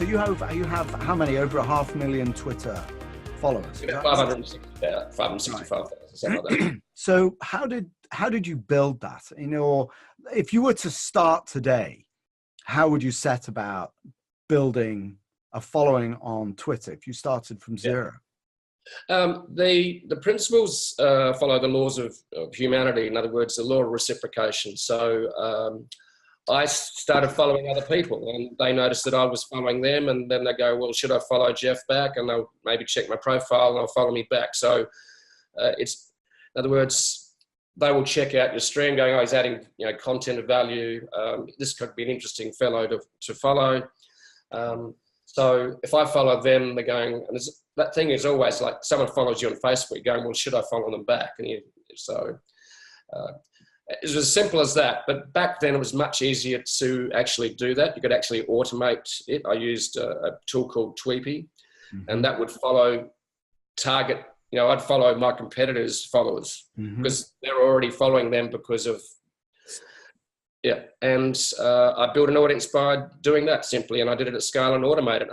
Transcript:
So you have how many? Over 500,000 Twitter followers? About 565,000, something like that. So how did you build that? You know, if you were to start today, how would you set about building a following on Twitter if you started from zero? The principles follow the laws of humanity. In other words, the law of reciprocation. So I started following other people, and they noticed that I was following them, and then they go, well, should I follow Jeff back? And they'll maybe check my profile and they'll follow me back. So it's, in other words, they will check out your stream going, oh, he's adding, you know, content of value. This could be an interesting fellow to follow. So if I follow them, they're going, and that thing is always like someone follows you on Facebook going, well, should I follow them back? And it was as simple as that. But back then it was much easier to actually do that. You could actually automate it. I used a tool called Tweepy, and that would target, you know, I'd follow my competitors' followers because they're already following them because of, and I built an audience by doing that simply, and I did it at scale and automated.